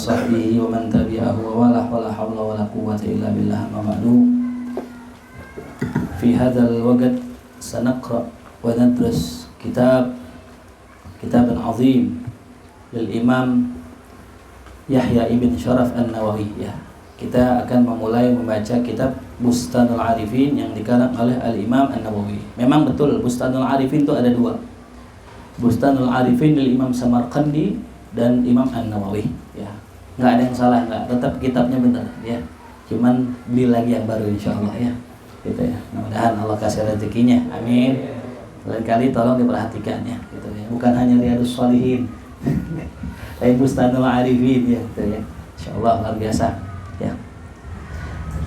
sahbihi wa man tabi'ahu wa la hawla wa la quwwata illa billah ma ba'du. Fi hadzal waqt sanaqra wa nadrus kitab azim lil Imam Yahya ibn Sharaf An-Nawawi. Ya, kita akan memulai membaca kitab Bustanul Arifin yang dikarang oleh Al-Imam An-Nawawi. Memang betul Bustanul Arifin itu ada dua. Bustanul Arifin lil Imam Samarqandi dan Imam An-Nawawi. Ya, nggak ada yang salah, nggak, tetap kitabnya benar. Ya, cuman beli lagi yang baru insyaallah ya. Gitu ya. Mudah-mudahan Allah kasih rezekinya. Amin. Lain kali tolong diperhatikan ya. Gitu ya. Bukan hanya Riyadhus Shalihin, tapi Bustanul Arifin ya. Gitu ya. Insyaallah luar biasa. Ya.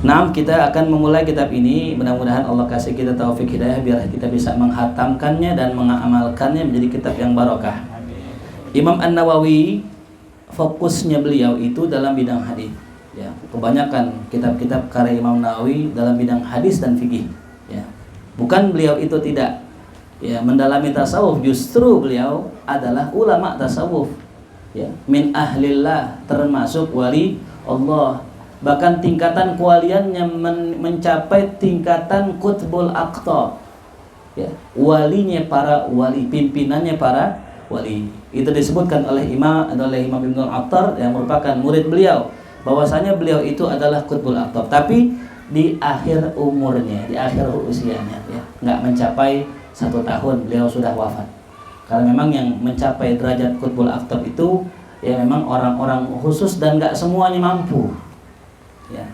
Nah, kita akan memulai kitab ini. Mudah-mudahan Allah kasih kita taufik hidayah biar kita bisa menghatamkannya dan mengamalkannya menjadi kitab yang barokah. Imam An-Nawawi fokusnya beliau itu dalam bidang hadis. Ya, kebanyakan kitab-kitab karya Imam Nawawi dalam bidang hadis dan fikih. Ya, bukan beliau itu tidak ya mendalami tasawuf, justru beliau adalah ulama tasawuf. Ya, min ahlillah, termasuk wali Allah. Bahkan tingkatan kewaliannya mencapai tingkatan qutbul aqtab. Ya, walinya para wali, pimpinannya para wali. Itu disebutkan oleh Imam Ibnu Attar yang merupakan murid beliau, bahwasanya beliau itu adalah qutbul aqtab, tapi di akhir umurnya, di akhir usianya ya, nggak mencapai 1 tahun beliau sudah wafat. Karena memang yang mencapai derajat qutbul aqtab itu ya memang orang-orang khusus dan nggak semuanya mampu. Ya.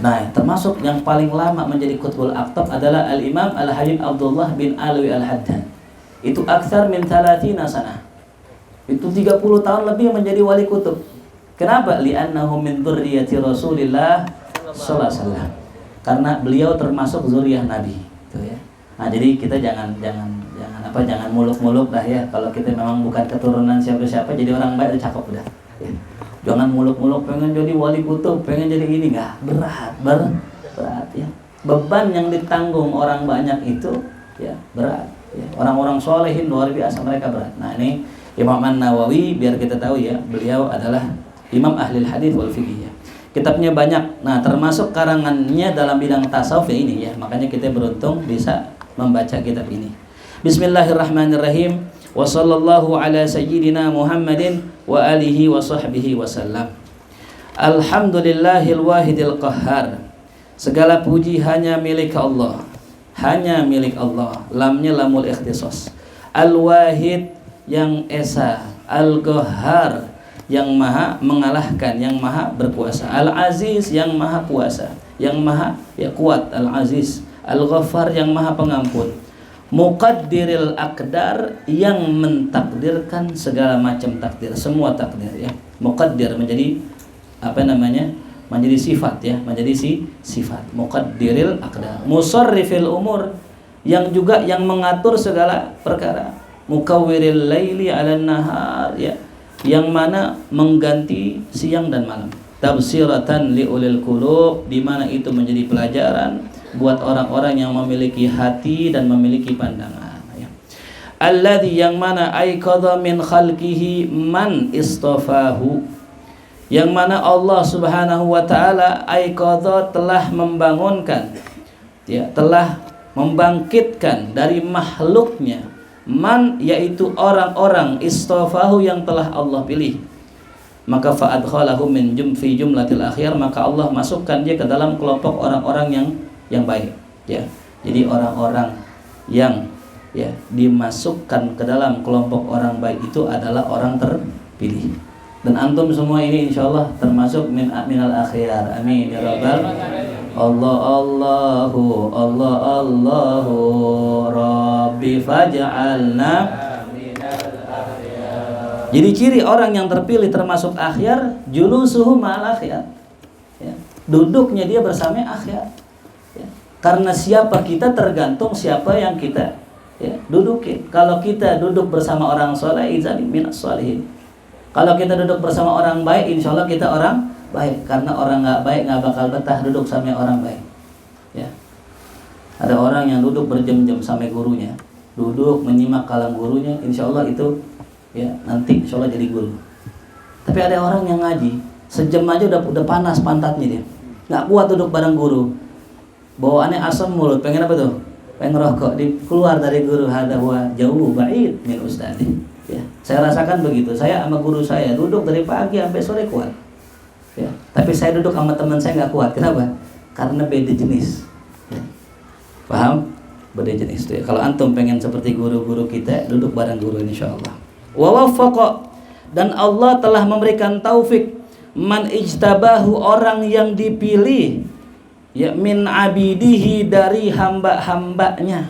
Nah, termasuk yang paling lama menjadi qutbul aqtab adalah Al-Imam Al-Habib Abdullah bin Alwi Al-Haddan. Itu aktsar min 30 sanah. Itu 30 tahun lebih menjadi wali kutub. Kenapa? Li'annahu min dzurriyyati Rasulillah sallallahu alaihi wasallam. Karena beliau termasuk zuriyah Nabi, gitu ya. Nah, jadi kita jangan muluk-muluk dah ya. Kalau kita memang bukan keturunan siapa-siapa, jadi orang baik udah cakep udah. Ya. Jangan muluk-muluk pengen jadi wali kutub, pengen jadi ini, enggak, berat ya. Beban yang ditanggung orang banyak itu ya berat ya. Orang-orang solehin luar biasa, mereka berat. Nah, ini Imam An-Nawawi biar kita tahu ya, beliau adalah Imam Ahlil Hadis wal Fiqh ya. Kitabnya banyak. Nah, termasuk karangannya dalam bidang tasawuf ya ini ya. Makanya kita beruntung bisa membaca kitab ini. Bismillahirrahmanirrahim. Wa sallallahu ala sayyidina Muhammadin wa alihi wa sahbihi wasallam. Alhamdulillahil wahidil qahhar. Segala puji hanya milik Allah. Hanya milik Allah. Lamnya lamul ikhtisas. Al-wahid yang esa, al-qahhar yang maha mengalahkan, yang maha berkuasa, al-aziz yang maha kuasa, yang maha ya kuat, al-aziz, al-ghaffar yang maha pengampun, muqaddiril aqdar yang mentakdirkan segala macam takdir, semua takdir ya. Muqaddir menjadi menjadi sifat ya, menjadi sifat. Muqaddiril aqdar, musarrifil umur yang juga yang mengatur segala perkara. Mukawwiril laili 'alan nahar ya, yang mana mengganti siang dan malam. Tabsiratan liulil qulub, di mana itu menjadi pelajaran buat orang-orang yang memiliki hati dan memiliki pandangan ya. Alladzi yang mana aiqadha min khalqihi man istafahu, yang mana Allah Subhanahu wa taala aiqadha telah membangunkan ya, telah membangkitkan dari makhluknya man, yaitu orang-orang istafahu yang telah Allah pilih. Maka fa'adkhalahu min fi jumlatil akhyar, maka Allah masukkan dia ke dalam kelompok orang-orang yang baik ya. Jadi orang-orang yang ya dimasukkan ke dalam kelompok orang baik itu adalah orang terpilih. Dan antum semua ini insyaallah termasuk minal akhyar. Amin ya rabbal Allahu Rabbi faj'alna minal akhyar. Jadi ciri orang yang terpilih termasuk akhyar, julusuhu ma'al akhyar ya. Duduknya dia bersama akhyar ya. Karena siapa kita tergantung siapa yang kita ya dudukin. Kalau kita duduk bersama orang soleh, izani minas solihin. Kalau kita duduk bersama orang baik, insyaallah kita orang baik. Karena orang nggak baik nggak bakal betah duduk sama orang baik ya. Ada orang yang duduk berjam-jam sama gurunya, duduk menyimak kalam gurunya, insyaallah itu ya nanti insyaallah jadi guru Tapi ada orang yang ngaji sejam aja udah panas pantatnya dia, nggak kuat duduk bareng guru, bawaannya asam mulut, pengen apa tuh? Pengen ngerokok, keluar dari guru. Hada huwa jauh ba'id min ustadi. Ya, saya rasakan begitu. Saya sama guru saya duduk dari pagi sampai sore kuat. Ya, tapi saya duduk sama teman saya nggak kuat. Kenapa? Karena beda jenis. Ya. Paham? Beda jenis itu ya. Kalau antum pengen seperti guru-guru kita, duduk bareng guru insyaallah. Wa waffaqa, dan Allah telah memberikan taufik man ijtabahu, orang yang dipilih, ya, min abidihi, dari hamba-hambanya.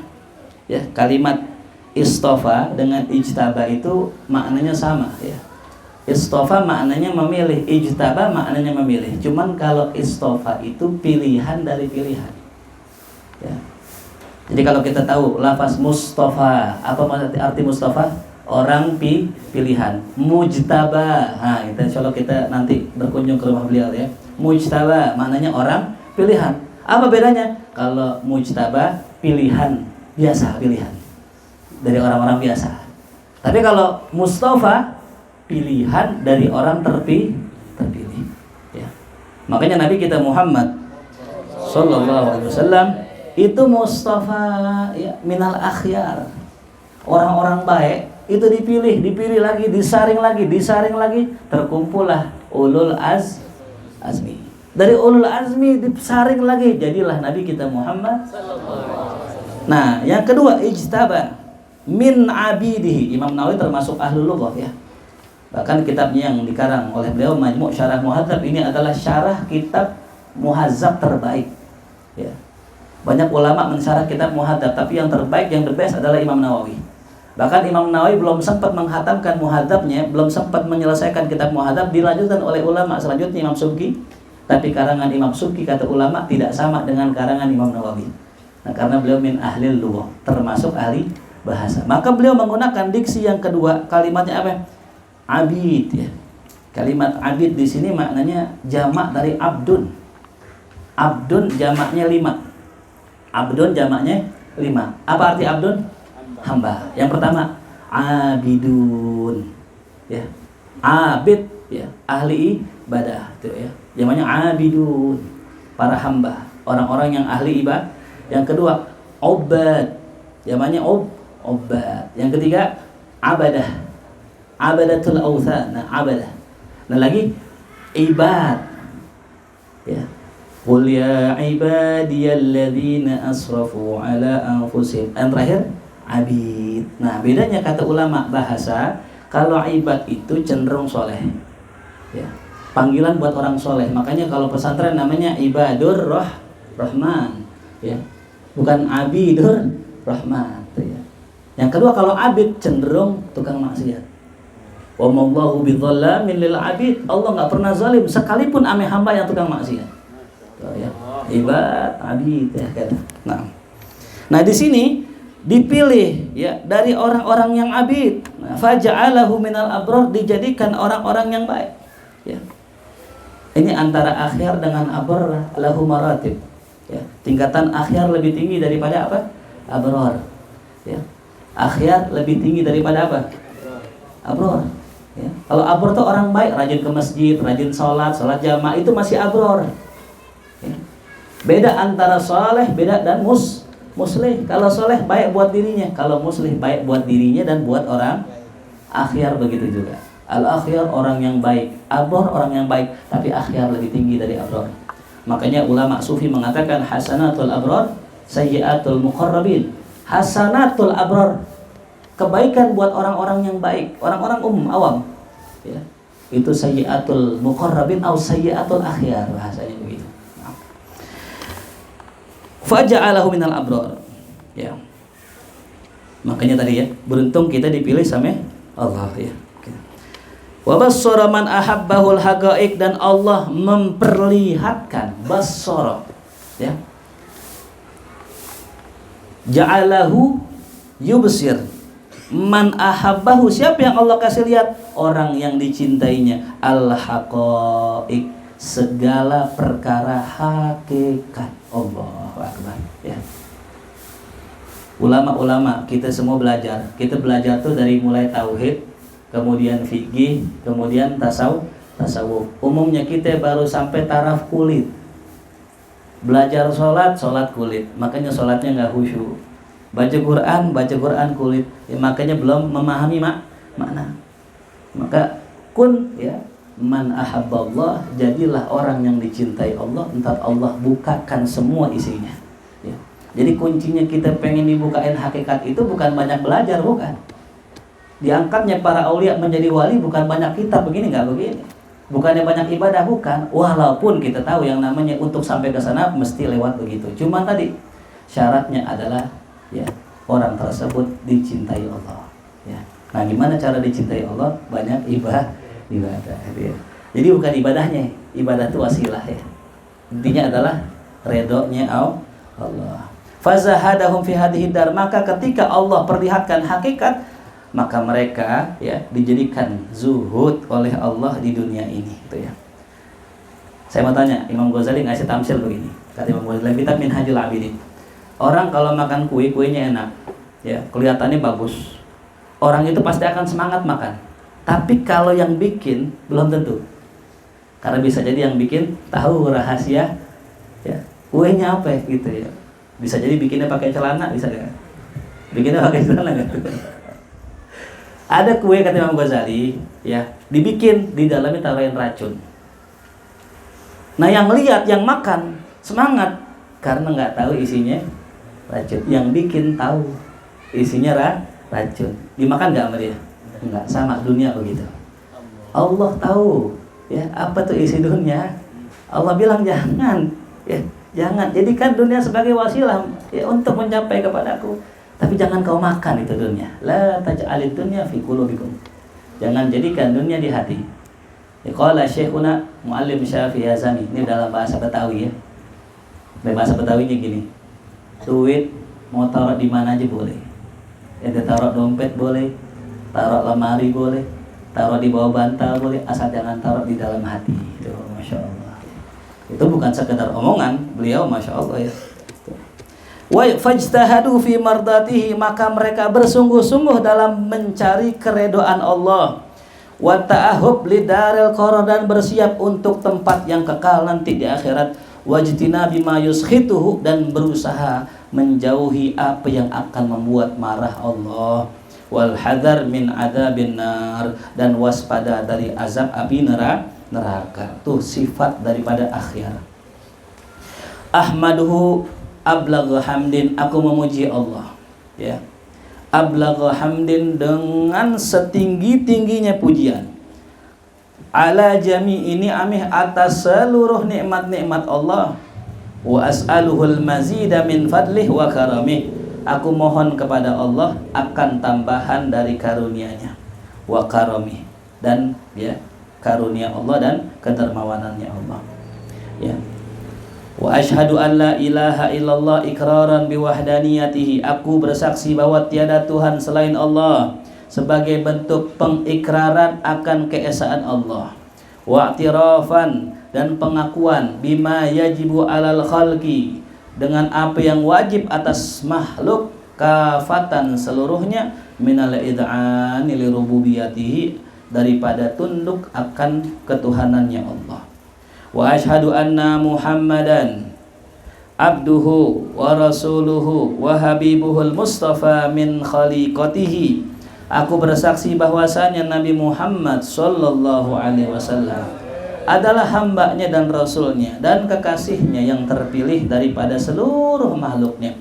Ya, kalimat istofa dengan ijtaba itu maknanya sama ya. Istofa maknanya memilih, ijtaba maknanya memilih. Cuman kalau istofa itu pilihan dari pilihan. Ya. Jadi kalau kita tahu lafaz Mustafa, apa arti Mustafa? Orang pilihan. Mujtaba, nah itu insyaallah kita nanti berkunjung ke rumah beliau ya. Mujtaba maknanya orang pilihan. Apa bedanya? Kalau mujtaba pilihan biasa, pilihan dari orang-orang biasa. Tapi kalau Mustafa pilihan dari orang terpilih. Ya. Makanya Nabi kita Muhammad Sallallahu Alaihi Wasallam itu Mustafa, ya, minal akhyar, orang-orang baik itu dipilih lagi, disaring lagi, terkumpullah ulul azmi. Dari ulul azmi disaring lagi, jadilah Nabi kita Muhammad. Nah, yang kedua ijtaba min abidihi. Imam Nawawi termasuk ahlul lughah ya. Bahkan kitabnya yang dikarang oleh beliau Majmu' Syarah Muhadzab ini adalah syarah kitab muhadzab terbaik. Ya. Banyak ulama mensyarah kitab muhadzab, tapi yang terbaik, yang the best adalah Imam Nawawi. Bahkan Imam Nawawi belum sempat menghatamkan muhadzabnya, belum sempat menyelesaikan kitab muhadzab, dilanjutkan oleh ulama selanjutnya Imam Subki. Tapi karangan Imam Subki kata ulama tidak sama dengan karangan Imam Nawawi. Nah, karena beliau min ahlil lughah, termasuk ahli bahasa. Maka beliau menggunakan diksi yang kedua, kalimatnya apa? Abid ya. Kalimat abid di sini maknanya jamak dari abdun. Abdun jamaknya 5. Abdun jamaknya 5. Apa arti abdun? Hamba. Yang pertama abidun ya. Abid ya, ahli ibadah itu ya. Namanya abidun, para hamba, orang-orang yang ahli ibadah. Yang kedua ubad, namanya ubad. Yang ketiga abadah, abadatul authan, nah abadah. Nah lagi ibad ya. Qul ya ibadiyalladzina asrafu ala anfusihim. Yang terakhir abid. Nah bedanya kata ulama bahasa, kalau ibad itu cenderung soleh ya, panggilan buat orang soleh. Makanya kalau pesantren namanya ibadur rahman ya, bukan abidur rahman ya. Yang kedua kalau abid cenderung tukang maksiat. Wa mallahu bidzallamin lil abid. Allah enggak pernah zalim sekalipun ame hamba yang tukang maksiat. Ya. Ibad, abid ya kata. Nah di sini dipilih ya dari orang-orang yang abid. Nah, faja'alahu minal abrar, dijadikan orang-orang yang baik. Ya. Ini antara akhyar dengan abrar lahu maratib. Ya. Tingkatan akhyar lebih tinggi daripada apa? Abrar. Ya. Akhyar lebih tinggi daripada apa? Abrar. Ya. Kalau abrar itu orang baik, rajin ke masjid, rajin sholat jamaah, itu masih abrar. Ya. Beda antara soleh, beda dan muslih. Kalau soleh baik buat dirinya, kalau muslih baik buat dirinya dan buat orang. Akhyar begitu juga. Al-akhyar orang yang baik, abrar orang yang baik, tapi akhyar lebih tinggi dari abrar. Makanya ulama sufi mengatakan hasanatul abrar, sayyiatul muqarrabin. Hasanatul abrar, kebaikan buat orang-orang yang baik, orang-orang awam. Ya. Itu sayyiatul muqarrabin atau sayyiatul akhyar, bahasanya begitu. Faja'alahu minal abrar. Ya. Makanya tadi ya, beruntung kita dipilih sama Allah ya. Wa bassara man ahabbahul haqaiq, dan Allah memperlihatkan bassara ya. Ja'alahu yubsir man ahabbahu, siapa yang Allah kasih lihat? Orang yang dicintainya, al haqaiq, segala perkara hakikat. Allahu akbar ya. Ulama-ulama kita semua belajar. Kita belajar tuh dari mulai tauhid, kemudian fikih, kemudian tasawuf. Umumnya kita baru sampai taraf kulit. Belajar sholat kulit, makanya sholatnya nggak khusyuk. Baca Quran kulit, ya, makanya belum memahami makna. Maka kun ya man ahabballah, jadilah orang yang dicintai Allah, entar Allah bukakan semua isinya. Ya. Jadi kuncinya kita pengen dibukain hakikat itu bukan banyak belajar, bukan. Diangkatnya para aulia menjadi wali bukan banyak kitab begini, nggak begini. Bukannya banyak ibadah, bukan. Walaupun kita tahu yang namanya untuk sampai ke sana mesti lewat begitu. Cuma tadi syaratnya adalah ya orang tersebut dicintai Allah. Ya. Nah, gimana cara dicintai Allah? Banyak ibadah. Ya. Jadi bukan ibadahnya, ibadah itu wasilah ya. Intinya adalah redhonya Allah. Fazahadahum fi hadhihi dar, maka ketika Allah perlihatkan hakikat, maka mereka ya dijadikan zuhud oleh Allah di dunia ini, gitu ya. Saya mau tanya, Imam Ghazali ngasih tamsil begini. Kata Imam Ghazali kitab Minhajul Abidin. Orang kalau makan kue, kuenya enak, ya, kelihatannya bagus. Orang itu pasti akan semangat makan. Tapi kalau yang bikin belum tentu. Karena bisa jadi yang bikin tahu rahasia, ya, kuenya apa gitu ya. Bisa jadi bikinnya pakai celana, bisa nggak? Bikinnya pakai celana nggak? Ada kue kata Imam Ghazali, ya, dibikin di dalamnya taruhin racun. Nah yang lihat, yang makan semangat karena nggak tahu isinya racun. Yang bikin tahu isinya racun. Dimakan nggak sama dia? Enggak, sama dunia begitu. Allah tahu ya apa tuh isi dunia. Allah bilang jangan, ya, jangan jadikan dunia sebagai wasilah ya untuk mencapai kepadaku. Tapi jangan kau makan itu dunia. La taj'alid dunya fi qulubikum. Jangan jadikan dunia di hati. Ya qala Syekhuna Muallim Syafi'i Azami, ini dalam bahasa Betawi ya. Bahasa Betawinya gini. Duit mau taruh di mana aja boleh. Ya taruh dompet boleh, taruh lemari boleh, taruh di bawah bantal boleh, asal jangan taruh di dalam hati. Itu Masya Allah. Itu bukan sekedar omongan beliau, Masya Allah ya. Wa fajtahadu fi mardatihi, maka mereka bersungguh-sungguh dalam mencari keredoan Allah. Wa ta'ahub lidaril qarar, dan bersiap untuk tempat yang kekal nanti di akhirat. Wajtina bima yuskhituhu, dan berusaha menjauhi apa yang akan membuat marah Allah. Wal hadar min adzabin nar, dan waspada dari azab api neraka. Tuh sifat daripada akhir. Ahmaduhu ablagha hamdin, aku memuji Allah ya. Ablagha hamdin, dengan setinggi-tingginya pujian. Ala jami'i ni'amih, atas seluruh nikmat-nikmat Allah. Wa as'aluhul mazida min fadlih wa karamih, aku mohon kepada Allah akan tambahan dari karunia-Nya. Wa karamih, dan ya karunia Allah dan kedermawanannya Allah ya. Wa asyhadu an la ilaha illallah iqraran biwahdaniyatihi, aku bersaksi bahwa tiada Tuhan selain Allah, sebagai bentuk pengikraran akan keesaan Allah. Wa i'tirafan, dan pengakuan bima yajibu alal khalqi, dengan apa yang wajib atas makhluk kafatan seluruhnya, minal id'ani li rububiyatihi, daripada tunduk akan ketuhanannya Allah. Wa asyhadu anna Muhammadan abduhu wa rasuluhu wa habibuhul mustafa min khaliqatihi, aku bersaksi bahwasanya Nabi Muhammad sallallahu alaihi wasallam adalah hambanya dan rasulnya dan kekasihnya yang terpilih daripada seluruh makhluknya.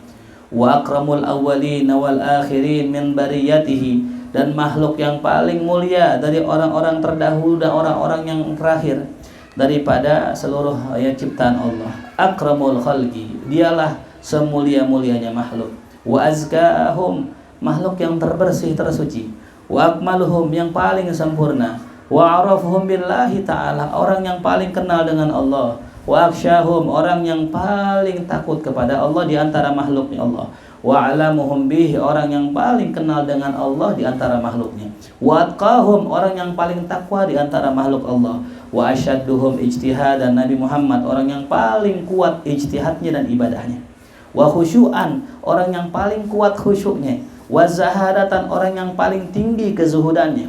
Wa akramul awwalin wal akhirin min bariyatihi, dan makhluk yang paling mulia dari orang-orang terdahulu dan orang-orang yang terakhir daripada seluruh ciptaan Allah. Akramul khalqi, dialah semulia-mulianya makhluk. Wa azkahum, makhluk yang terbersih tersuci. Wa akmaluhum, yang paling sempurna. Wa arafuhum billahi ta'ala, orang yang paling kenal dengan Allah. Wa akhsyahum, orang yang paling takut kepada Allah di antara makhluknya Allah. Wa alamuhum bih, orang yang paling kenal dengan Allah di antara makhluknya. Wa atqahum, orang yang paling takwa di antara makhluk Allah. Wa asyadduhum ijtihadan, Nabi Muhammad orang yang paling kuat ijtihadnya dan ibadahnya. Wa khusyu'an, orang yang paling kuat khusyuknya. Wa zahadatan, orang yang paling tinggi kezuhudannya.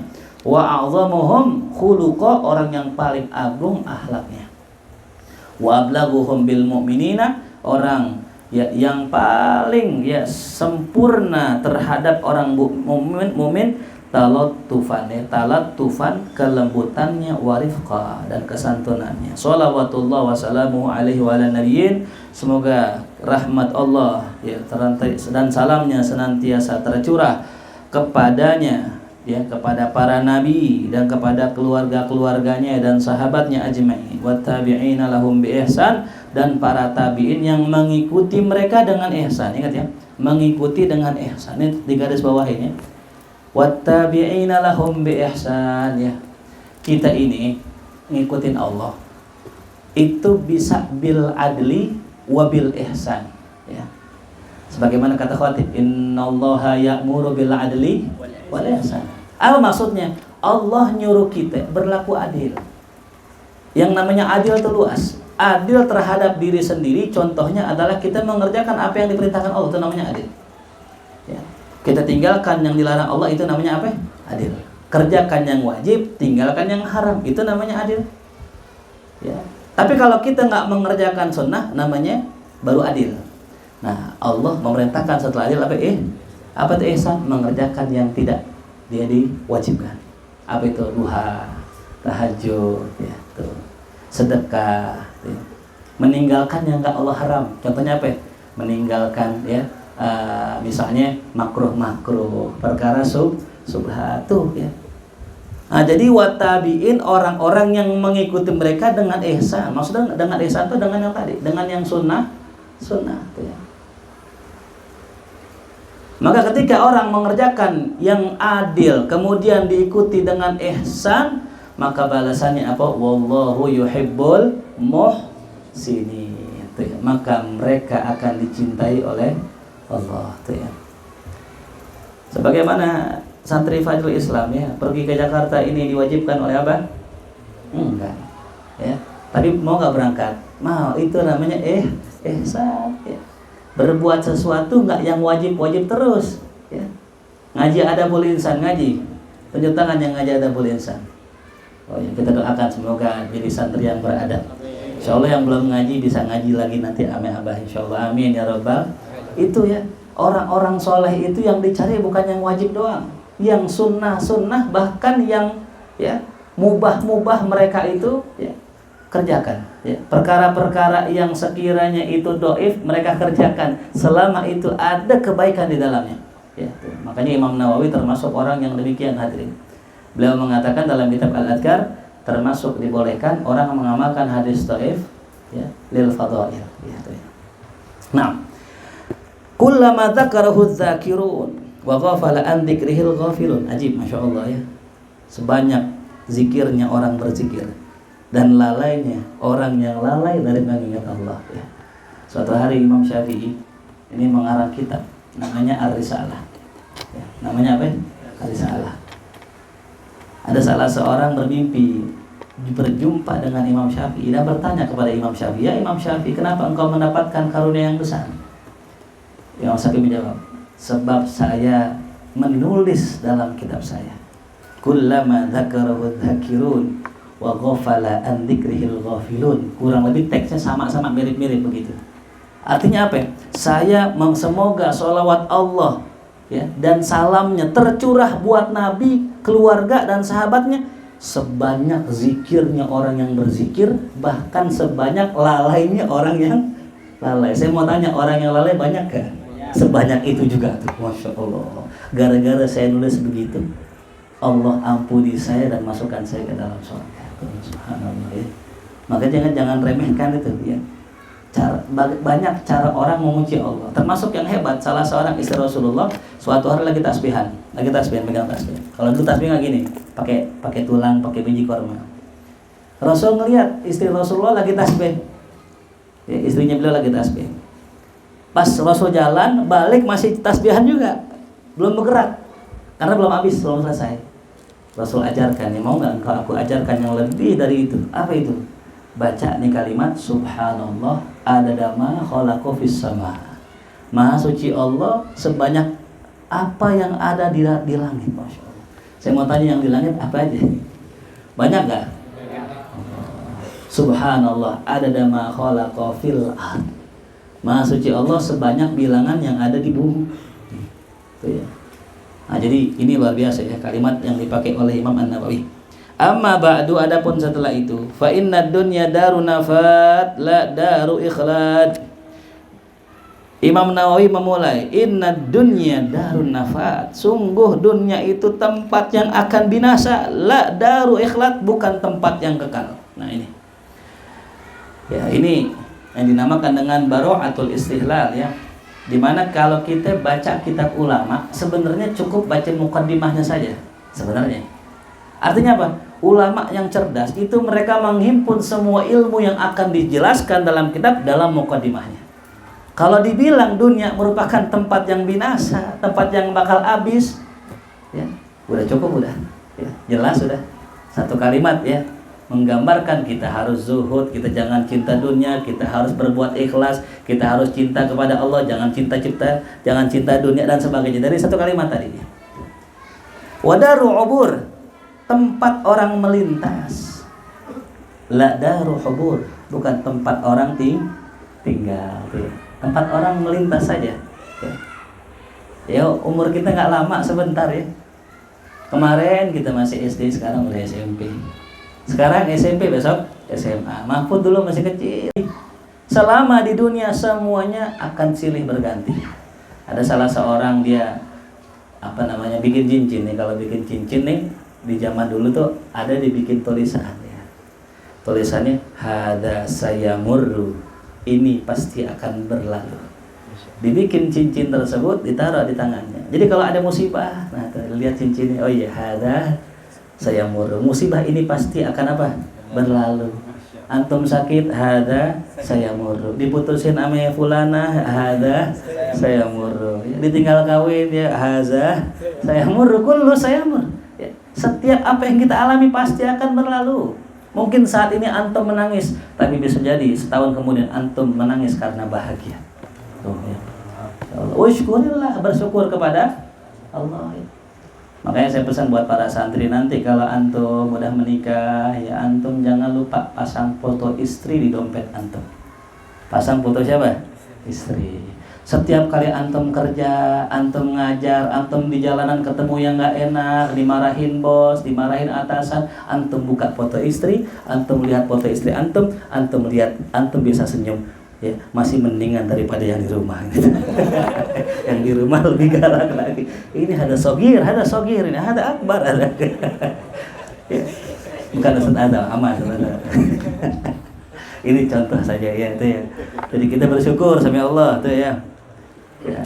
wa a'zamuhum khuluqa, orang yang paling agung akhlaknya, wa ablaghuhum bil mu'minina, orang yang paling sempurna terhadap orang mukmin, talatufan kelembutannya, warifqa dan kesantunannya. Shalawatullah wassalamuhu alaihi wa ala nabiyyin, semoga rahmat Allah dan salamnya senantiasa tercurah kepadanya, kepada para nabi dan kepada keluarga-keluarganya dan sahabatnya ajma'in, wattabi'ina lahum bi ihsan, dan para tabi'in yang mengikuti mereka dengan ihsan. Ingat mengikuti dengan ihsan, ini di garis bawah ini. Wattabi'ina lahum bi ihsan, kita ini ngikutin Allah itu bisa bil adli wa bil ihsan, sebagaimana kata khatib, innallaha ya'muru bil adli wal ihsan. Apa maksudnya? Allah nyuruh kita berlaku adil. Yang namanya adil itu luas. Adil terhadap diri sendiri, contohnya adalah kita mengerjakan apa yang diperintahkan Allah, itu namanya adil. Kita tinggalkan yang dilarang Allah, itu namanya apa? Adil. Kerjakan yang wajib, tinggalkan yang haram, itu namanya adil. Tapi kalau kita nggak mengerjakan sunnah, namanya baru adil. Nah, Allah memerintahkan setelah adil apa? Apa itu ihsan? Mengerjakan yang tidak dia diwajibkan. Apa itu? Duha, tahajud, sedekah, meninggalkan yang nggak Allah haram. Contohnya apa? Meninggalkan misalnya makruh, perkara subhat tuh. Nah, jadi wattabi'in, orang-orang yang mengikuti mereka dengan ihsan. Maksudnya dengan ihsan itu dengan yang tadi, dengan yang sunnah tuh. Maka ketika orang mengerjakan yang adil kemudian diikuti dengan ihsan, maka balasannya apa? Wallahu yuhibbul muhsinin. Maka mereka akan dicintai oleh Allah. Sebagaimana santri Fajrul Islam pergi ke Jakarta ini diwajibkan oleh apa? Enggak. Tapi mau nggak berangkat? Mau. Itu namanya ihsan. Berbuat sesuatu nggak yang wajib terus. Ngaji adabul insan, ngaji. Tunjuk tangan yang ngaji adabul insan. Kita doakan semoga jadi santri yang beradab. Insyaallah yang belum ngaji bisa ngaji lagi nanti ame abah, insyaallah. Amin ya rabbal. Itu orang-orang soleh itu yang dicari bukan yang wajib doang, yang sunnah, bahkan yang mubah mereka itu kerjakan. Perkara-perkara yang sekiranya itu doif mereka kerjakan selama itu ada kebaikan di dalamnya. Makanya Imam Nawawi termasuk orang yang demikian, hadirin. Beliau mengatakan dalam kitab Al-Adhkar, termasuk dibolehkan orang mengamalkan hadis doif lil fadhail. Nah, kullama dzakarahu dzakirun wa ghafala an dzikrihil ghafilun. Ajib, masyaallah Sebanyak zikirnya orang berzikir dan lalainya orang yang lalai dari mengingat Allah. Suatu hari Imam Syafi'i ini mengarang kitab namanya Ar-Risalah. Namanya apa? Ar-Risalah. Ada salah seorang bermimpi berjumpa dengan Imam Syafi'i dan bertanya kepada Imam Syafi'i, "Ya Imam Syafi'i, kenapa engkau mendapatkan karunia yang besar?" Imam Syafi'i menjawab, "Sebab saya menulis dalam kitab saya. Kullama dzakarahu dzakirun wa ghafala an dzikrihil ghafilun." Kurang lebih teksnya sama-sama mirip-mirip begitu. Artinya apa? Saya semoga sholawat Allah dan salamnya tercurah buat Nabi, keluarga dan sahabatnya sebanyak zikirnya orang yang berzikir, bahkan sebanyak lalainya orang yang lalai. Saya mau tanya, orang yang lalai banyak gak? Sebanyak itu juga tuh. Masya Allah. Gara-gara saya nulis begitu, Allah ampuni saya dan masukkan saya ke dalam surga. Subhanallah Maka jangan remehkan itu banyak cara orang memuji Allah. Termasuk yang hebat, salah seorang istri Rasulullah suatu hari lagi tasbihan, pegang tasbih. Kalau dulu tasbih nggak gini, pakai tulang, pakai biji korma. Rasul ngelihat istri Rasulullah lagi tasbih, istrinya beliau lagi tasbih. Pas Rasul jalan balik masih tasbihan juga, belum bergerak karena belum habis, belum selesai. Rasul ajarkan, mau nggak engkau aku ajarkan yang lebih dari itu? Apa itu? Baca nih kalimat subhanallah adada ma khalaqo fis sama. Maha suci Allah sebanyak apa yang ada di langit. Masya Allah. Saya mau tanya yang di langit apa aja? Banyak nggak? Subhanallah, adada ma khalaqa fil ard. Maha suci Allah sebanyak bilangan yang ada di bumi. Itu ya. Nah, jadi ini luar biasa ya kalimat yang dipakai oleh Imam An-Nawawi. Amma ba'du, adapun setelah itu, fa inna dunya daru nafat la daru ikhlad. Imam Nawawi memulai, inna dunya darun nafat. Sungguh dunia itu tempat yang akan binasa, la daru ikhlad, bukan tempat yang kekal. Nah ini. Ya, ini yang dinamakan dengan baro'atul istihlal ya. Dimana kalau kita baca kitab ulama, sebenarnya cukup baca mukaddimahnya saja sebenarnya. Artinya apa? Ulama yang cerdas itu mereka menghimpun semua ilmu yang akan dijelaskan dalam kitab dalam mukaddimahnya. Kalau dibilang dunia merupakan tempat yang binasa, tempat yang bakal habis, ya udah cukup udah, ya, jelas sudah. Satu kalimat ya, menggambarkan kita harus zuhud, kita jangan cinta dunia, kita harus berbuat ikhlas, kita harus cinta kepada Allah, jangan cinta cipta, jangan cinta dunia dan sebagainya. Dari satu kalimat tadi. Wadaru ubur, tempat orang melintas. La daru ubur, bukan tempat orang tinggal. Ya. Tempat orang melintas saja. Ya, umur kita nggak lama, sebentar ya. Kemarin kita masih SD, sekarang udah SMP. Sekarang SMP, besok SMA. Mahfud dulu masih kecil. Selama di dunia semuanya akan silih berganti. Ada salah seorang dia bikin cincin nih. Kalau bikin cincin nih di zaman dulu tuh ada dibikin tulisan ya. Tulisannya hada sayamurru. Ini pasti akan berlalu. Dibikin cincin tersebut, ditaruh di tangannya. Jadi kalau ada musibah, nah lihat cincinnya, oh iya, hada saya murru. Musibah ini pasti akan apa? Berlalu. Antum sakit, hada saya murru. Diputusin ame fulana, hada saya murru. Ditinggal kawin, ya haza saya murru. Kullu saya murru. Ya, setiap apa yang kita alami pasti akan berlalu. Mungkin saat ini antum menangis, tapi bisa jadi setahun kemudian antum menangis karena bahagia. Tuh, ya. Usykurillah, bersyukur kepada Allah. Ya. Makanya saya pesan buat para santri nanti kalau antum udah menikah, ya antum jangan lupa pasang foto istri di dompet antum. Pasang foto siapa? Istri. Setiap kali antum kerja, antum ngajar, antum di jalanan ketemu yang nggak enak, dimarahin bos, dimarahin atasan, antum buka foto istri, antum lihat foto istri antum lihat, antum bisa senyum, ya masih mendingan daripada yang di rumah. Gitu. Yang di rumah lebih galak lagi. Ini ada sogir ini, ada akbar, ada. Ya. Bukan ada aman sebenarnya. Ini contoh saja ya itu ya. Jadi kita bersyukur sama Allah tuh ya. Ya.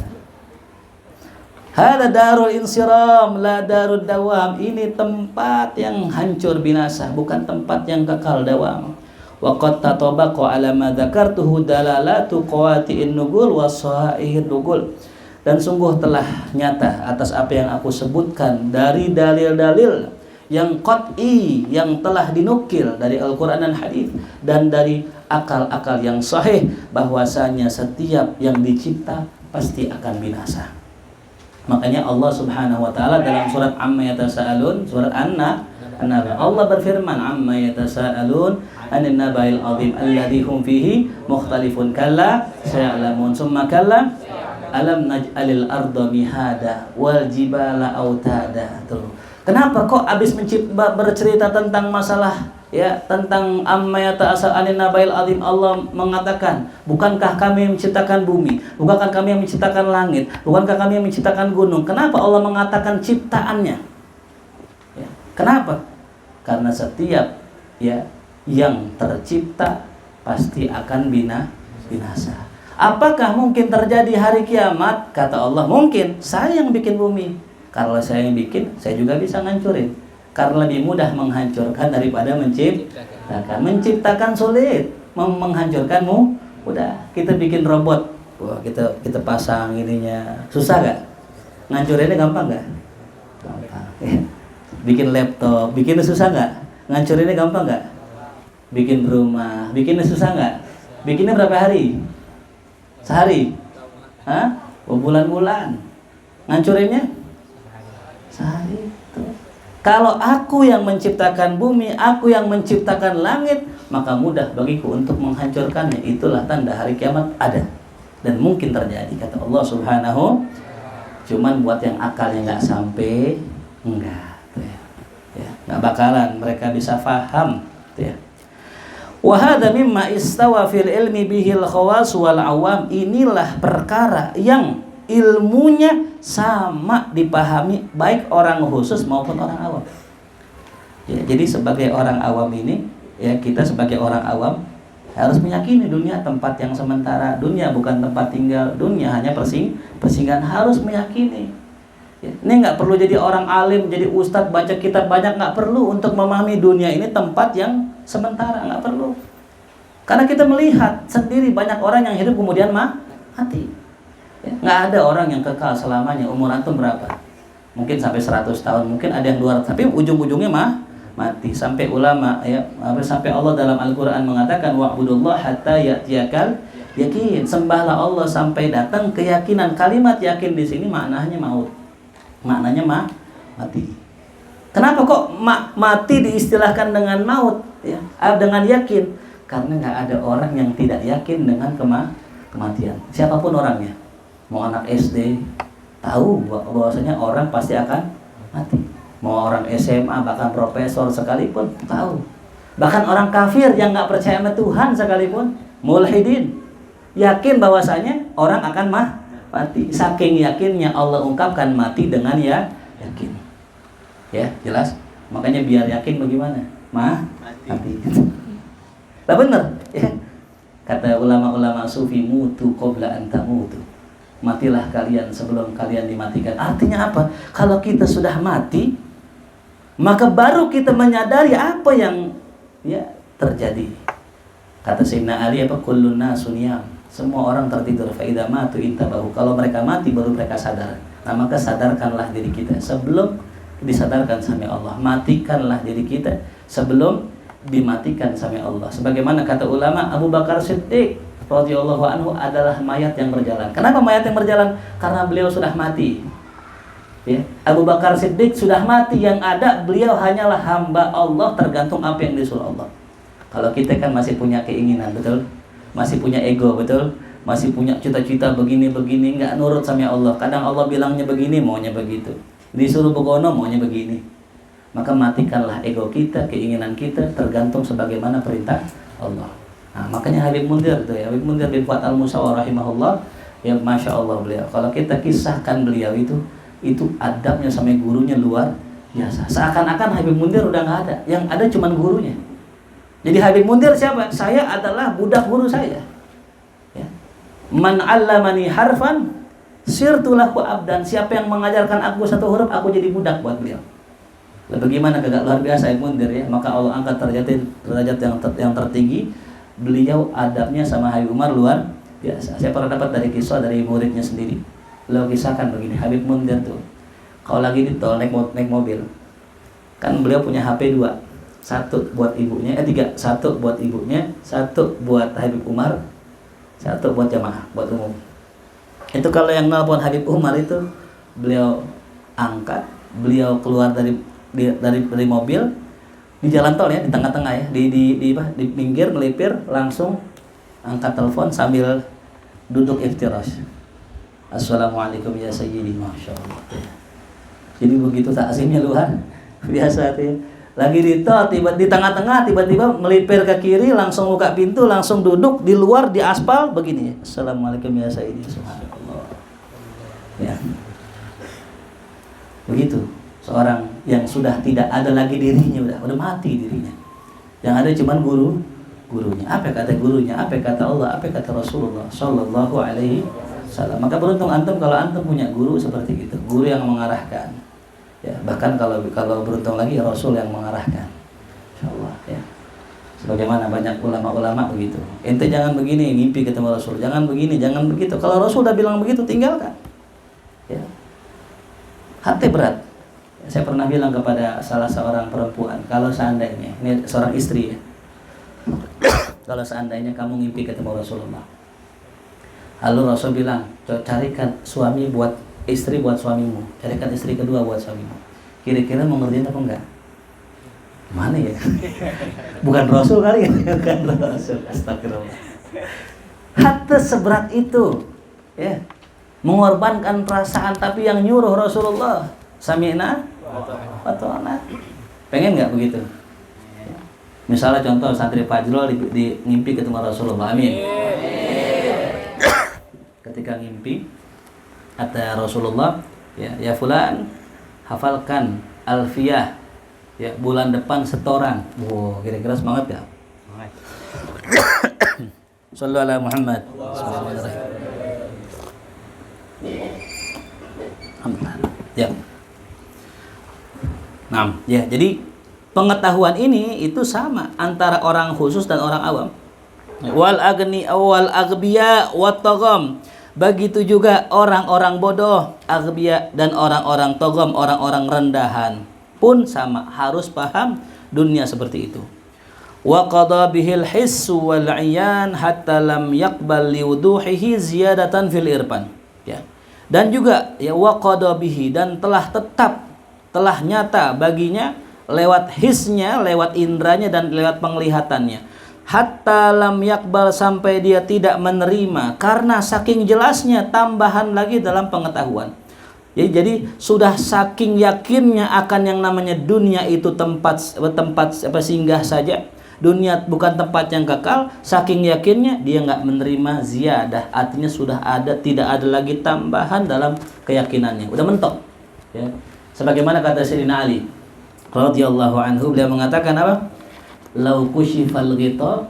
Hada darul insiram la darud dawam. Ini tempat yang hancur binasa, bukan tempat yang kekal dawam. Wa qad tatabaqa ala ma dzakartuhu dalalatu qawati'in nugul wa sahihid nugul. Dan sungguh telah nyata atas apa yang aku sebutkan dari dalil-dalil yang qat'i yang telah dinukil dari Al-Qur'an dan hadis dan dari akal-akal yang sahih bahwasanya setiap yang dicipta pasti akan binasa. Makanya Allah Subhanahu wa taala dalam surat Amma Yatasaalun, surat An-Naba, Allah berfirman, Amma Yatasaalun 'anil nabail 'azim alladzi hum fihi mukhtalifun kalla sayalamun summa kalla alam naj'alil arda mihada wal jibala autada. Tuh. Kenapa kok abis bercerita tentang masalah ya tentang amma yata'asalan nabail azim, Allah mengatakan, bukankah kami yang menciptakan bumi, bukankah kami yang menciptakan langit, bukankah kami yang menciptakan gunung? Kenapa Allah mengatakan ciptaannya? Ya, kenapa? Karena setiap ya yang tercipta pasti akan binasa. Apakah mungkin terjadi hari kiamat? Kata Allah, mungkin. Saya yang bikin bumi. Kalau saya yang bikin, saya juga bisa ngancurin. Karena lebih mudah menghancurkan daripada menciptakan. Menciptakan sulit, menghancurkanmu udah. Kita bikin robot, wah kita pasang ininya, susah gak? Ngancurinnya gampang gak? Gampang. Bikin laptop, bikinnya susah gak? Ngancurinnya gampang gak? Bikin rumah, bikinnya susah gak? Bikinnya berapa hari? Sehari? Hah? Berbulan-bulan. Ngancurinnya? Sehari. Tuh. Kalau aku yang menciptakan bumi, aku yang menciptakan langit, maka mudah bagiku untuk menghancurkannya. Itulah tanda hari kiamat ada dan mungkin terjadi, kata Allah Subhanahu. Cuman buat yang akalnya nggak sampai, enggak, ya, nggak bakalan mereka bisa faham, ya. Wa hadza mimma istawa fil ilmi bihil khawas wal awam. Inilah perkara yang ilmunya sama dipahami baik orang khusus maupun orang awam. Ya, jadi sebagai orang awam ini, ya, kita sebagai orang awam harus meyakini dunia tempat yang sementara, dunia bukan tempat tinggal, dunia hanya persinggahan, harus meyakini. Ya, ini nggak perlu jadi orang alim, jadi ustadz, baca kitab banyak, nggak perlu untuk memahami dunia ini tempat yang sementara, nggak perlu. Karena kita melihat sendiri banyak orang yang hidup kemudian mati. Ya, nggak ada orang yang kekal selamanya. Umur antum berapa? Mungkin sampai 100 tahun, mungkin ada yang 200, tapi ujung-ujungnya mati. Sampai ulama, ya, sampai Allah dalam Al-Quran mengatakan wa'budullah hatta ya'tiyakal yakin. Sembahlah Allah sampai datang keyakinan. Kalimat yakin di sini maknanya maut. Maknanya mati. Kenapa kok mati diistilahkan dengan maut, ya? Dengan yakin? Karena nggak ada orang yang tidak yakin dengan kematian. Siapapun orangnya. Mau anak SD tahu bahwasanya orang pasti akan mati. Mau orang SMA bahkan profesor sekalipun tahu. Bahkan orang kafir yang nggak percaya sama Tuhan sekalipun, mulhidin, yakin bahwasanya orang akan mati. Saking yakinnya Allah ungkapkan mati dengan yakin. Ya, jelas. Makanya biar yakin bagaimana? Mati. Lah bener, ya. Kata ulama-ulama sufi, mutu qabla an tamutu. Matilah kalian sebelum kalian dimatikan. Artinya apa? Kalau kita sudah mati, maka baru kita menyadari apa yang, ya, terjadi. Kata Sayyidina Ali, apa? Kullun nasun niyam. Semua orang tertidur. Fa idza matu intabahu. Kalau mereka mati baru mereka sadar. Nah, maka sadarkanlah diri kita sebelum disadarkan sama Allah. Matikanlah diri kita sebelum dimatikan sama Allah. Sebagaimana kata ulama, Abu Bakar Siddiq radhiyallahu anhu adalah mayat yang berjalan. Kenapa mayat yang berjalan? Karena beliau sudah mati. Ya, Abu Bakar Siddiq sudah mati, yang ada beliau hanyalah hamba Allah, tergantung apa yang disuruh Allah. Kalau kita kan masih punya keinginan, betul? Masih punya ego, betul? Masih punya cita-cita begini-begini, nggak nurut sama Allah. Kadang Allah bilangnya begini, maunya begitu. Disuruh begono, maunya begini. Maka matikanlah ego kita, keinginan kita, tergantung sebagaimana perintah Allah. Nah, makanya Habib Munzir itu, ya, Habib Munzir bin Fuad Al-Musawwar rahimahullah, ya, masya Allah beliau. Kalau kita kisahkan beliau itu adabnya sama gurunya luar biasa. Seakan-akan Habib Munzir udah nggak ada, yang ada cuma gurunya. Jadi Habib Munzir siapa? Saya adalah budak guru saya. Ya. Man 'allamani harfan sirtu lahu abdan. Siapa yang mengajarkan aku satu huruf, aku jadi budak buat beliau. Lah bagaimana kagak luar biasa Habib Munzir, ya? Maka Allah angkat derajat yang tertinggi. Beliau adabnya sama Habib Umar luar biasa. Saya pernah dapat dari kisah dari muridnya sendiri. Beliau kisahkan begini, Habib Munzir tuh kalau lagi di tol naik mobil, kan beliau punya HP 2. Satu buat ibunya, 3. Satu buat ibunya, satu buat Habib Umar, satu buat jamaah, buat umum. Itu kalau yang nelpon Habib Umar itu beliau angkat, beliau keluar dari mobil di jalan tol, ya, di tengah-tengah, ya, di pinggir melipir, langsung angkat telepon sambil duduk iftirash. Assalamualaikum ya sayyidi, masya Allah. Jadi begitu takzimnya luar biasa, ya. Lagi di tol, di tengah-tengah tiba-tiba melipir ke kiri, langsung buka pintu, langsung duduk di luar di aspal begini, ya. Assalamualaikum ya sayyidi, subhanallah. Ya. Begitu. Seorang yang sudah tidak ada lagi dirinya, udah mati dirinya. Yang ada cuman gurunya. Apa kata gurunya? Apa kata Allah? Apa kata Rasulullah sallallahu alaihi wasallam? Maka beruntung antum kalau antum punya guru seperti itu, guru yang mengarahkan. Ya, bahkan kalau beruntung lagi Rasul yang mengarahkan. Insyaallah, ya. Sebagaimana banyak ulama-ulama begitu. Ente jangan begini, mimpi ketemu Rasul. Jangan begini, jangan begitu. Kalau Rasul udah bilang begitu, tinggalkan. Ya. Hati berat. Saya pernah bilang kepada salah seorang perempuan, kalau seandainya, ini seorang istri, ya, kalau seandainya kamu ngimpi ketemu Rasulullah, lalu Rasul bilang, carikan istri buat suamimu, carikan istri kedua buat suamimu. kira-kira mau ngerjain apa enggak? Mana ya? Bukan Rasul kali ya? Bukan Rasul. Astagfirullah. Hatta seberat itu, ya, mengorbankan perasaan, tapi yang nyuruh Rasulullah. Sami'na wa ta'ana. Pengen nggak begitu? Misalnya contoh santri Fajrul di ngimpi ketemu Rasulullah. Amin. Ketika ngimpi, kata Rasulullah, ya fulan, hafalkan alfiyah, ya bulan depan setoran. Wow, kira-kira semangat gak? Semangat. Shallu ala Muhammad. Alhamdulillah. Ya. Nah, ya, jadi pengetahuan ini itu sama antara orang khusus dan orang awam. Wal agni awal aghbiya wat tagham. Begitu juga orang-orang bodoh, aghbiya, dan orang-orang togom, orang-orang rendahan pun sama, harus paham dunia seperti itu. Wa qada bihil hissu wal 'iyan hatta lam yaqbal liwuduhihi ziyadatan fil irfan. Ya. Dan juga ya wa qada bihi, dan telah tetap, telah nyata baginya lewat hisnya, lewat indranya dan lewat penglihatannya. Hatta lam yakbal, sampai dia tidak menerima, karena saking jelasnya tambahan lagi dalam pengetahuan. Jadi sudah saking yakinnya akan yang namanya dunia itu tempat singgah saja, dunia bukan tempat yang kekal. Saking yakinnya dia nggak menerima ziyadah, artinya sudah ada, tidak ada lagi tambahan dalam keyakinannya, udah mentok. Ya. Sebagaimana kata Sayyidina Ali radhiyallahu anhu, beliau mengatakan apa? Lau kushifal ghita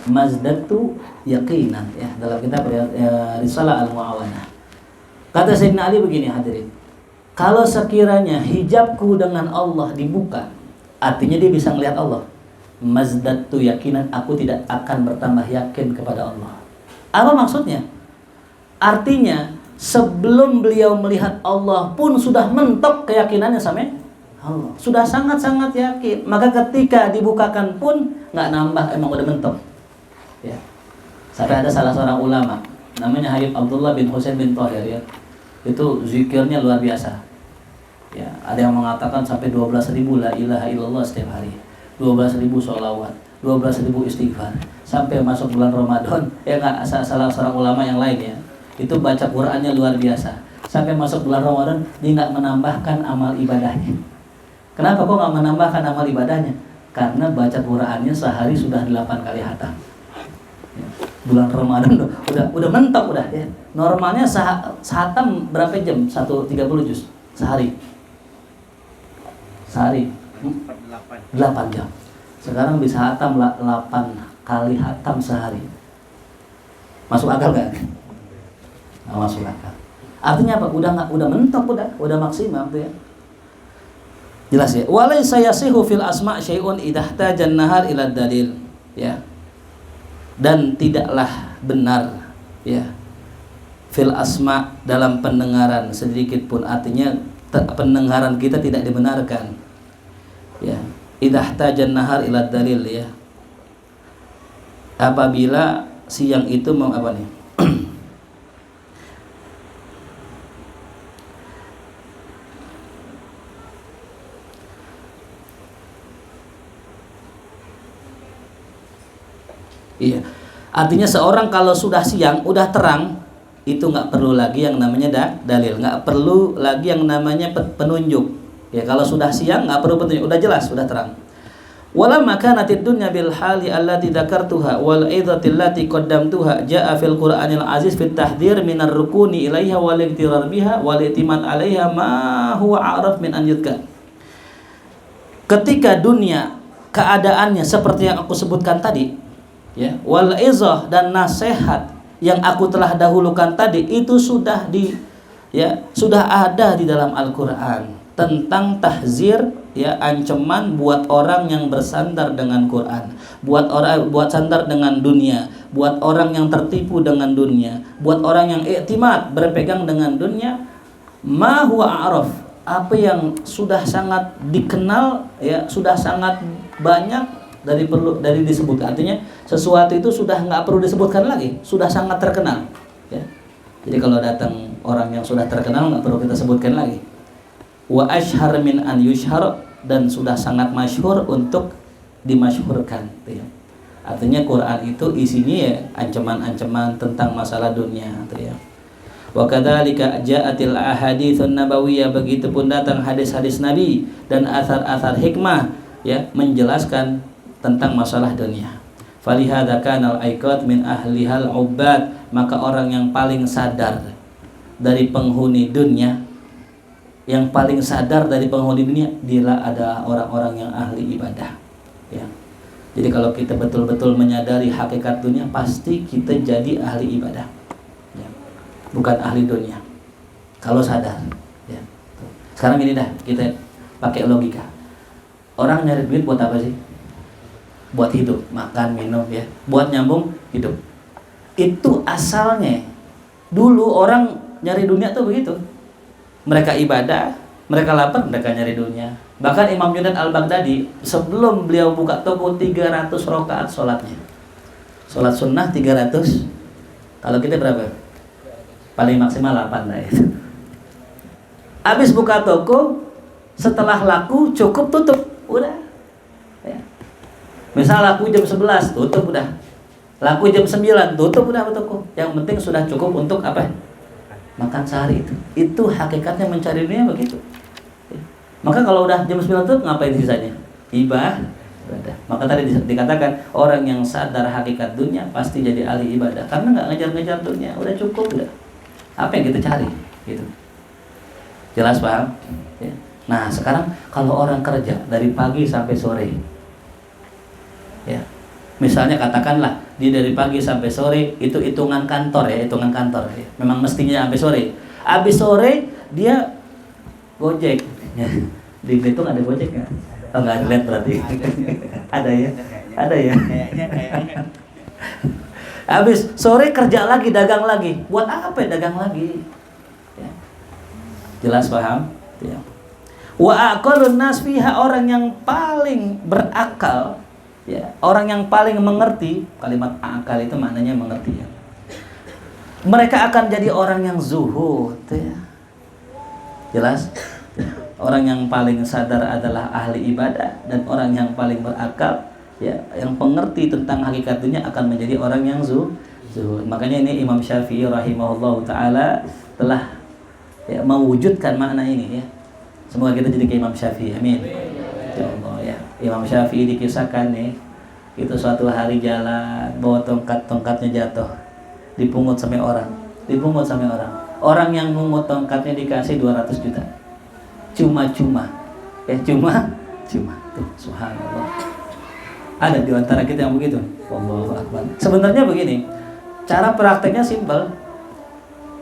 mazdatu yaqinan, ya, dalam kitab Risalah Al-Mu'awanah. Kata Sayyidina Ali begini, hadirin, kalau sekiranya hijabku dengan Allah dibuka, artinya dia bisa melihat Allah. Mazdatu yaqinan, aku tidak akan bertambah yakin kepada Allah. Apa maksudnya? Artinya sebelum beliau melihat Allah pun sudah mentok keyakinannya sama Allah, sudah sangat-sangat yakin. Maka ketika dibukakan pun nggak nambah, emang udah mentok. Ya. Sampai ada salah seorang ulama, namanya Habib Abdullah bin Husain bin Thahir, ya. Itu zikirnya luar biasa. Ya, ada yang mengatakan sampai 12.000 la ilaha illallah setiap hari, 12.000 sholawat, 12.000 istighfar. Sampai masuk bulan Ramadan, ya nggak, salah seorang ulama yang lain, ya, itu baca Qur'annya luar biasa. Sampai masuk bulan Ramadan dia nggak menambahkan amal ibadahnya. Kenapa kok nggak menambahkan amal ibadahnya? Karena baca Qur'annya sehari sudah 8 kali khatam. Ya. Bulan Ramadan udah mentok udah, ya. Normalnya khatam berapa jam? 130 juz sehari. Sehari 8 jam. Sekarang bisa khatam 8 kali khatam sehari. Masuk akal gak? Nggak masuk akal. Artinya apa? Udah mentok, udah maksimal tuh, ya. Jelas, ya. Walaysa yasihu fil asma' syai'un idahtajan nahar ila dalil, ya. Dan tidaklah benar, ya, fil asma' dalam pendengaran sedikit pun, artinya pendengaran kita tidak dibenarkan, ya. Idahtajan nahar ila dalil, ya. Apabila siang itu apa nih? Iya, artinya seorang kalau sudah siang, udah terang, itu nggak perlu lagi yang namanya dalil, nggak perlu lagi yang namanya penunjuk. Ya, kalau sudah siang nggak perlu petunjuk, udah jelas, udah terang. Wala makanatid dunya bil hali allati dzakartuha wal idati allati qaddamtuha jaa fil Qur'anil aziz fit tahdhir minar rukuni ilaiha wal iktirar biha wal i'timad 'alaiha ma huwa a'raf min an yudkar. Ketika dunia keadaannya seperti yang aku sebutkan tadi, ya, wal izah, dan nasihat yang aku telah dahulukan tadi, itu sudah sudah ada di dalam Al-Qur'an tentang tahzir, ya, ancaman buat orang yang bersandar dengan Quran, buat sandar dengan dunia, buat orang yang tertipu dengan dunia, buat orang yang i'timad, berpegang dengan dunia. Ma huwa a'raf, apa yang sudah sangat dikenal, ya, sudah sangat banyak dari disebut. Artinya sesuatu itu sudah nggak perlu disebutkan lagi, sudah sangat terkenal, ya. Jadi kalau datang orang yang sudah terkenal nggak perlu kita sebutkan lagi. wa ashhar min an yushhar, dan sudah sangat masyhur untuk dimasyhurkan. Artinya Quran itu isinya ya ancaman-ancaman tentang masalah dunia. Wa kadzalika ja'atil ahaditsun nabawiyah, begitupun datang hadis-hadis Nabi dan athar-athar hikmah ya menjelaskan tentang masalah dunia. Falihadza kana al-aiqat min ahlihal ubbad, maka orang yang paling sadar dari penghuni dunia, yang paling sadar dari penghuni dunia bila ada orang-orang yang ahli ibadah ya. Jadi kalau kita betul-betul menyadari hakikat dunia, pasti kita jadi ahli ibadah ya. Bukan ahli dunia kalau sadar ya. Sekarang ini dah kita pakai logika. Orang nyari duit buat apa sih? Buat hidup, makan, minum ya, buat nyambung hidup. Itu asalnya. Dulu orang nyari dunia tuh begitu. Mereka ibadah, mereka lapar, mereka nyari dunia. Bahkan Imam Junaid Al-Baghdadi sebelum beliau buka toko 300 rakaat sholatnya. Sholat sunnah 300. Kalau kita berapa? Paling maksimal 8 lah itu. Habis buka toko, setelah laku cukup tutup, udah. Ya. Misal laku jam 11 tutup udah. Laku jam 9 tutup udah toko. Yang penting sudah cukup untuk apa? Makan sehari itu. Itu hakikatnya mencari dunia begitu. Maka kalau udah jam 9 tutup ngapain sisanya? Ibadah. Maka tadi dikatakan orang yang sadar hakikat dunia pasti jadi ahli ibadah karena nggak ngejar-ngejar dunia, udah cukup udah. Apa yang kita cari gitu. Jelas paham? Ya. Nah, sekarang kalau orang kerja dari pagi sampai sore. Ya. Misalnya katakanlah dia dari pagi sampai sore, itu hitungan kantor ya, hitungan kantor ya. Memang mestinya sampai sore. Habis sore dia Gojek. Ya. Di Belitung ada Gojek nggak? Oh, nggak lihat berarti. Ada ya? Ada ya? Habis sore kerja lagi, dagang lagi. Buat apa ya dagang lagi? Ya. Jelas paham? Ya. Wa aqalun nas fiha, orang yang paling berakal, ya, orang yang paling mengerti. Kalimat akal itu maknanya mengerti ya. Mereka akan jadi orang yang zuhud ya. Jelas? Orang yang paling sadar adalah ahli ibadah, dan orang yang paling berakal ya, yang pengerti tentang hakikat dunia akan menjadi orang yang zuhud. Makanya ini Imam Syafi'i rahimahullah taala telah ya, mewujudkan makna ini ya. Semoga kita jadi kayak Imam Syafi'i, amin. Ya Allah ya. Imam Syafi'i dikisahkan nih, itu suatu hari jalan bawa tongkatnya jatuh, dipungut sama orang. Orang yang mungut tongkatnya dikasih 200 juta. Cuma-cuma. Ya cuma. Tuh, subhanallah. Ada di antara kita yang begitu. Allahu akbar. Sebenarnya begini, cara prakteknya simpel.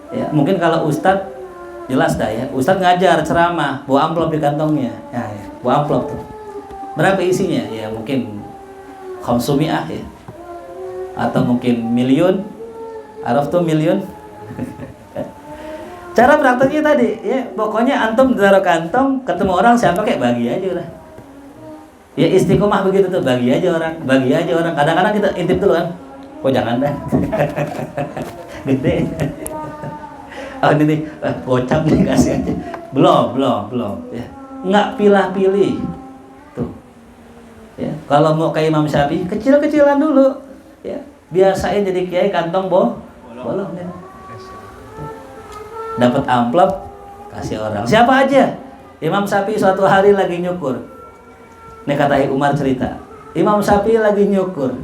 Ya, mungkin kalau ustadz jelas dah ya. Ustadz ngajar ceramah, bawa amplop di kantongnya. Ya, bawa amplop tuh. Berapa isinya? Ya mungkin khamsumi'ah ya. Atau mungkin miliun. Araf tuh miliun. Cara prakteknya tadi ya, pokoknya antum taruh kantong, ketemu orang siapa kayak bagi aja udah. Ya istiqomah begitu tuh, bagi aja orang. Kadang-kadang kita intip dulu kan. Kok jangan dah. Gede. Oh ini nih, gocap nih kasih aja. Belum ya. Nggak pilih-pilih. Tuh. Ya, kalau mau kayak Imam Syafi'i, kecil-kecilan dulu. Ya, biasain jadi kiai kantong bolong ya. Dapat amplop kasih orang. Siapa aja? Imam Syafi'i suatu hari lagi nyukur. Ini kata Umar cerita. Imam Syafi'i lagi nyukur.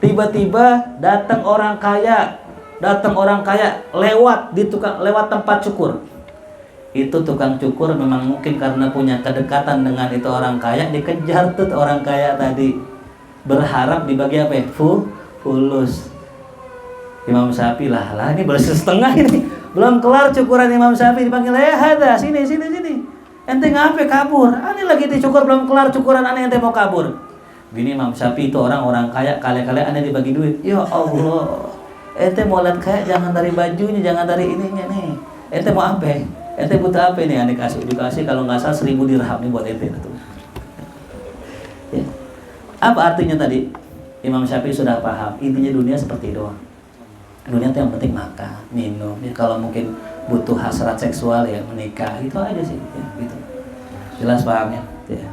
Tiba-tiba datang orang kaya lewat tempat cukur. Itu tukang cukur memang mungkin karena punya kedekatan dengan itu orang kaya, dikejar tuh orang kaya tadi. Berharap dibagi apa ya? Fulus. Imam Syafi'i lah ini baru setengah ini. Belum kelar cukuran Imam Syafi'i dipanggil, hada, sini. Ente ngapain kabur? Ane lagi dicukur belum kelar cukuran, ane ente mau kabur. Gini Imam Syafi'i itu orang kaya, kali-kali ane dibagi duit. Ya Allah. Ente mau lihat kaya jangan dari bajunya, jangan dari ininya nih. Ente mau apa? Ente butuh apa nih? Ane kasih kalau nggak salah 1000 dirham nih buat ente itu. Ya. Apa artinya tadi? Imam Syafi'i sudah paham, intinya dunia seperti doang. Dunia itu yang penting makan, minum. Ya, kalau mungkin butuh hasrat seksual ya menikah, itu aja sih ya, gitu. Jelas pahamnya ya.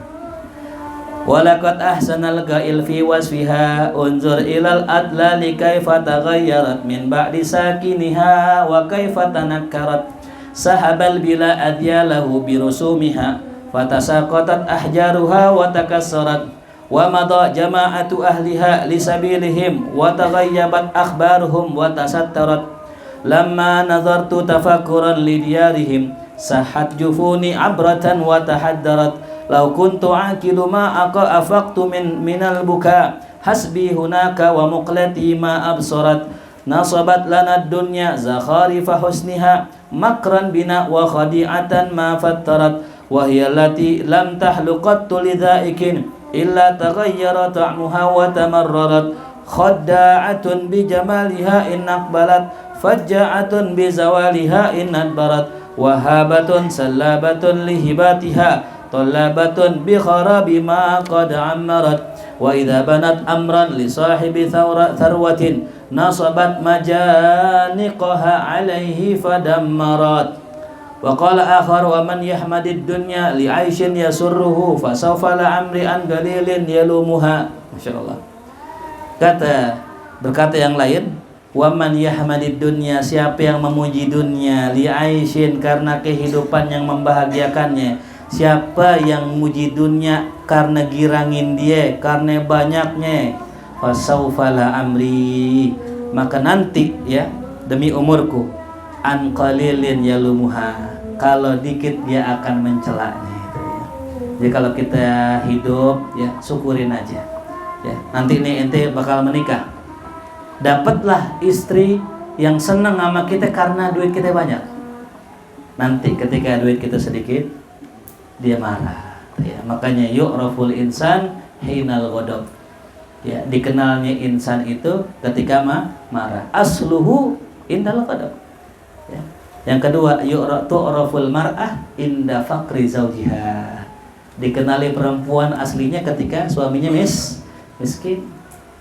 Walaqad ahsanal ghail fi wasfiha unzur ilal adlali kaifa taghayyarat min ba'di sakiniha wa kaifa tanakkarat sahabal bila adyalahu birusumiha fatasaqatat ahjaruha wa takassarat wa madha jama'atu ahliha lisabilihim wa taghayyabat akhbaruhum wa tasattarat lamma nazartu tafakkuran lidiyarihim sahat jufuni abratan wa tahaddarat lau kuntu aqilu ma afaqtu minal buka hasbi hunaka wa muqlati ma absarat nasabat lana dunya zakharifa husniha makran bina wa khadi'atan ma fattarat wa hiya allati lam tahluqat lidha'ikin illa taghayyara ta'muha wa tamarrarat khadda'atun bi jamaliha in aqbalat fajja'atun bi zawaliha in adbarat wahabatun sallabatun lihibatiha talabatun bi kharabi ma qad ammarat wa idza banat amran li sahibi tharwatin nasabat majaniqaha alaihi fadammarat wa qala akhar wa man yahmadid dunya li aishin yasurruhu fa sawfa la amri an galilin yalumuha. Masyaallah. Berkata yang lain, wa man yahmadid dunya, siapa yang memuji dunia li aishin karena kehidupan yang membahagiakannya. Siapa yang muji dunia karena girangin dia, karena banyaknya, fasaufala amri, maka nanti ya demi umurku, an qalilin yalumuha, kalau dikit dia akan mencelanya itu ya. Jadi kalau kita hidup ya syukurin aja ya. Nanti nih ente bakal menikah, dapatlah istri yang senang sama kita karena duit kita banyak. Nanti ketika duit kita sedikit dia marah ya. Makanya yu'raful insan hinal ghadab ya, dikenalnya insan itu ketika marah, asluhu indal ghadab ya. Yang kedua yu'raful mar'ah inda faqri zawjiha, dikenali perempuan aslinya ketika suaminya miskin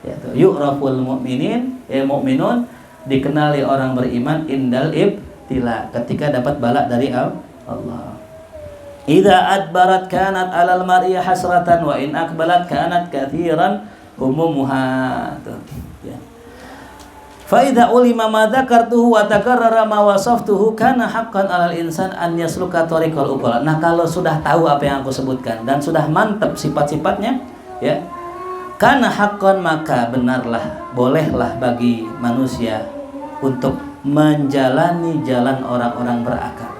ya. Yu'raful mu'minin mu'minun, dikenali orang beriman indal ibtila, ketika dapat bala dari Allah. Idza adbarat kanat alal mar'i hasratan wa in aqbalat kanat kathiran humumuha ya. Fa idza ulima ma dzakartuhu wa takarrara ma wasaftuhu kana haqqan alal insan an yasluka tariqal uqala. Nah, kalau sudah tahu apa yang aku sebutkan dan sudah mantap sifat-sifatnya ya, kana haqqan, maka benarlah, bolehlah bagi manusia untuk menjalani jalan orang-orang berakal.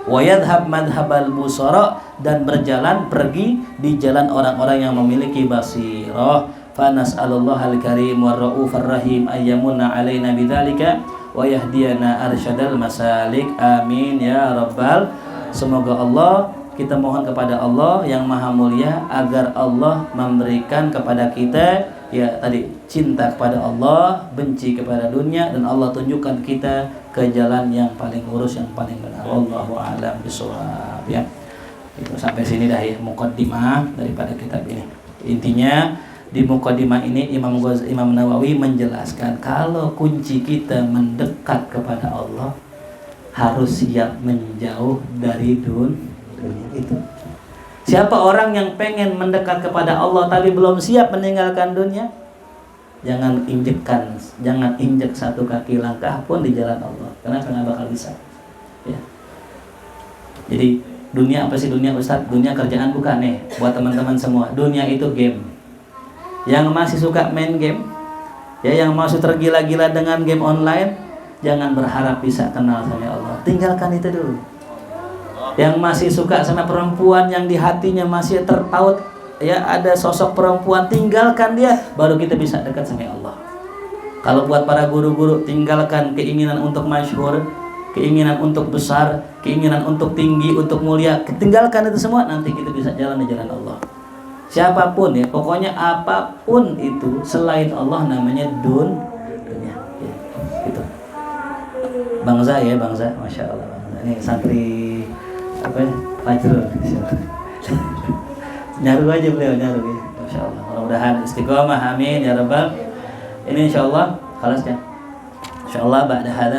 Wa yadhhab madhhabal busara, dan berjalan pergi di jalan orang-orang yang memiliki basirah. Fa nas'alallahal karim war raufur rahim ayyamunna alaina bidzalika wa yahdiyana arsyadal masalik. Amin ya rabbal. Semoga Allah, kita mohon kepada Allah yang maha mulia agar Allah memberikan kepada kita ya tadi cinta kepada Allah, benci kepada dunia, dan Allah tunjukkan kita ke jalan yang paling lurus, yang paling benar. Wallahu a'lam bishawab ya. Itu sampai sini dah ya muqaddimah daripada kitab ini. Intinya di muqaddimah ini Imam Nawawi menjelaskan kalau kunci kita mendekat kepada Allah harus siap menjauh dari dunia itu. Siapa orang yang pengen mendekat kepada Allah tapi belum siap meninggalkan dunia, jangan injek satu kaki langkah pun di jalan Allah, karena nggak bakal bisa ya. Jadi dunia apa sih dunia Ustaz? Dunia kerjaan bukan nih buat teman-teman semua. Dunia itu game. Yang masih suka main game ya, yang masih tergila-gila dengan game online, jangan berharap bisa kenal sama Allah, tinggalkan itu dulu. Yang masih suka sama perempuan, yang di hatinya masih terpaut ya ada sosok perempuan, tinggalkan dia, baru kita bisa dekat sama Allah. Kalau buat para guru-guru, tinggalkan keinginan untuk masyhur, keinginan untuk besar, keinginan untuk tinggi, untuk mulia, tinggalkan itu semua, nanti kita bisa jalan di jalan Allah. Siapapun ya, pokoknya apapun itu selain Allah namanya dunia ya, gitu. Bangsa ya, bangsa, masya Allah. Ini santri apa ya? Fajrul. Nyaru aja beliau, nyaru ya. Masya Allah. Mudah-mudahan istiqomah, amin ya rabbal. Ini insya Allah, khalas ya. insyaallah ba'da hadza